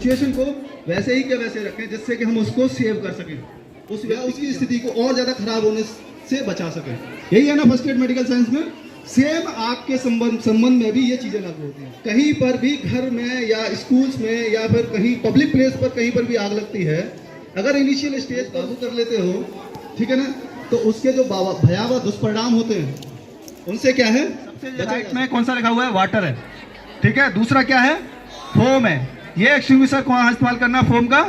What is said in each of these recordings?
Situation को वैसे ही के वैसे रखें जिससे कि हम उसको सेव कर सकें, उसकी स्थिति को और ज़्यादा खराब होने से बचा सकें। यही है ना फर्स्ट एड मेडिकल साइंस में। सेम आपके संबंध में भी ये चीज़ें लागू होती हैं। कहीं पर भी घर में या स्कूल्स में या फिर कहीं पब्लिक प्लेस पर कहीं पर भी आग लगती है, अगर इनिशियल स्टेज काबू कर लेते हो, ठीक है ना, तो उसके जो भयावह दुष्परिणाम होते हैं उनसे क्या है, सबसे राइट में कौन सा लिखा हुआ है, वाटर है, ठीक है। दूसरा क्या है, फोम है। ये एक्सटिंग्विशर कहाँ इस्तेमाल करना है, फोम का,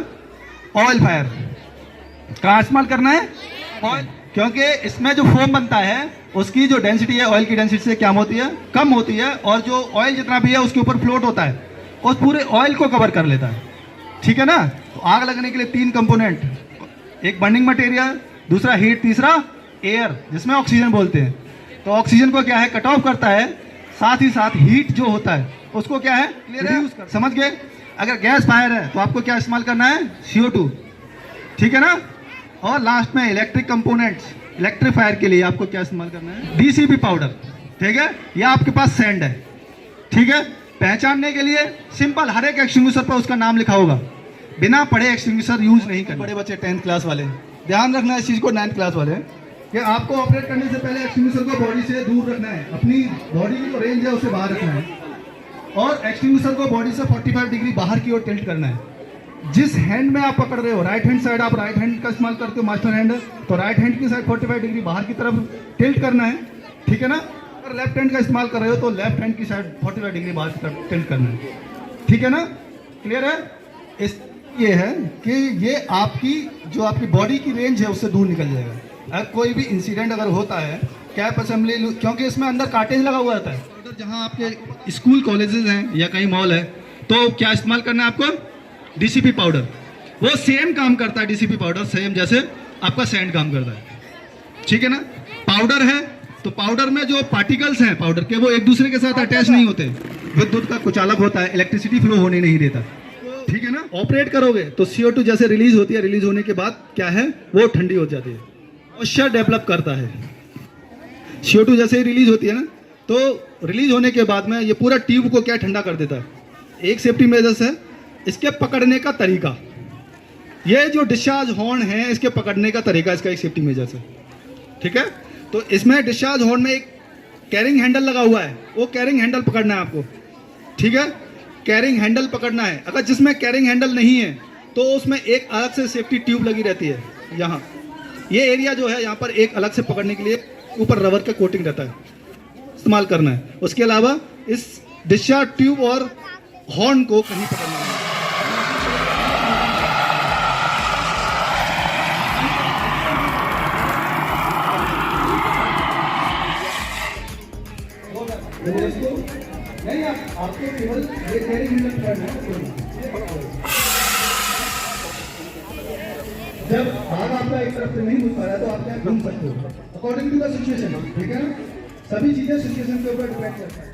ऑयल फायर कहाँ इस्तेमाल करना है, ऑयल, क्योंकि इसमें जो फोम बनता है उसकी जो डेंसिटी है ऑयल की डेंसिटी से क्या होती है, कम होती है, और जो ऑयल जितना भी है उसके ऊपर फ्लोट होता है, उस पूरे ऑयल को कवर कर लेता है, ठीक है ना। तो आग लगने के लिए 3 कंपोनेंट, एक बर्निंग मटेरियल, दूसरा हीट, तीसरा एयर जिसमें ऑक्सीजन बोलते हैं। तो ऑक्सीजन को क्या है, कट ऑफ करता है, साथ ही साथ हीट जो होता है उसको क्या है, क्लियर है, समझ गए। अगर गैस फायर है तो आपको क्या इस्तेमाल करना है, CO2, ठीक है ना। और लास्ट में इलेक्ट्रिक कंपोनेंट्स, इलेक्ट्रीफायर के लिए आपको क्या इस्तेमाल करना है, DCP पाउडर, ठीक है, या आपके पास सैंड है, ठीक है। पहचानने के लिए सिंपल, हर एक एक्सटिंग्विशर पर उसका नाम लिखा होगा, बिना पढ़े एक्सटिंग्विशर यूज नहीं करना। बड़े बच्चे 10th क्लास वाले ध्यान रखना इस चीज़ को, 9th क्लास वाले, कि आपको ऑपरेट करने से पहले एक्सटिंग्विशर को बॉडी से दूर रखना है, अपनी बॉडी की जो रेंज है उसे बाहर रखना है, और एक्सटिंग्विशर को बॉडी से 45 डिग्री बाहर की ओर टिल्ट करना है। जिस हैंड में आप पकड़ रहे हो, राइट हैंड साइड, आप राइट हैंड का इस्तेमाल करते हो, मास्टर हैंड, तो राइट हैंड की साइड 45 डिग्री बाहर की तरफ टिल्ट करना है, ठीक है ना। अगर लेफ्ट हैंड का इस्तेमाल कर रहे हो तो लेफ्ट हैंड की साइड 45 डिग्री बाहर की तरफ टिल्ट करना है, ठीक है ना, क्लियर है। इस ये है कि ये आपकी जो आपकी बॉडी की रेंज है उससे दूर निकल जाएगा। अगर कोई भी इंसिडेंट अगर होता है, कैप असेंबली, क्योंकि इसमें अंदर कार्टेज लगा हुआ रहता है, जहाँ आपके स्कूल कॉलेजेस हैं या कहीं मॉल है, तो क्या इस्तेमाल करना है आपको, DCP पाउडर। वो सेम काम करता है, DCP पाउडर सेम जैसे आपका सैंड काम करता है, ठीक है ना। पाउडर है तो पाउडर में जो पार्टिकल्स हैं पाउडर के, वो एक दूसरे के साथ अटैच नहीं होते, विद्युत का कुचालक होता है, इलेक्ट्रिसिटी फ्लो होने नहीं देता, ठीक है ना। ऑपरेट करोगे तो CO2 जैसे रिलीज होती है, रिलीज होने के बाद क्या है, वो ठंडी हो जाती है, मॉइस्चर डेवलप करता है। CO2 जैसे ही रिलीज होती है ना, तो रिलीज होने के बाद में ये पूरा ट्यूब को क्या ठंडा कर देता है। एक सेफ्टी मेजर्स है इसके पकड़ने का तरीका, ये जो डिस्चार्ज हॉर्न है इसके पकड़ने का तरीका, इसका एक सेफ्टी मेजर्स है, ठीक है। तो इसमें डिस्चार्ज हॉर्न में एक कैरिंग हैंडल लगा हुआ है, वो कैरिंग हैंडल पकड़ना है आपको, ठीक है, कैरिंग हैंडल पकड़ना है। अगर जिसमें कैरिंग हैंडल नहीं है तो उसमें एक अलग से सेफ्टी ट्यूब लगी रहती है, यहाँ ये एरिया जो है यहाँ पर एक अलग से पकड़ने के लिए ऊपर रबर का कोटिंग रहता है, इस्तेमाल करना है। उसके अलावा इस डिस्चार्ज ट्यूब और हॉर्न को कहीं पकड़ना है। नहीं, आपको केवल ये कैरिंग हैंडल पकड़ना है। जब आग आपका एक तरफ से नहीं घुस पा रहा है तो आप क्या घूम सकते हो, अकॉर्डिंग टू द सिचुएशन, ठीक है ना। सभी चीजें सिचुएशन के ऊपर डिपेंड करता है।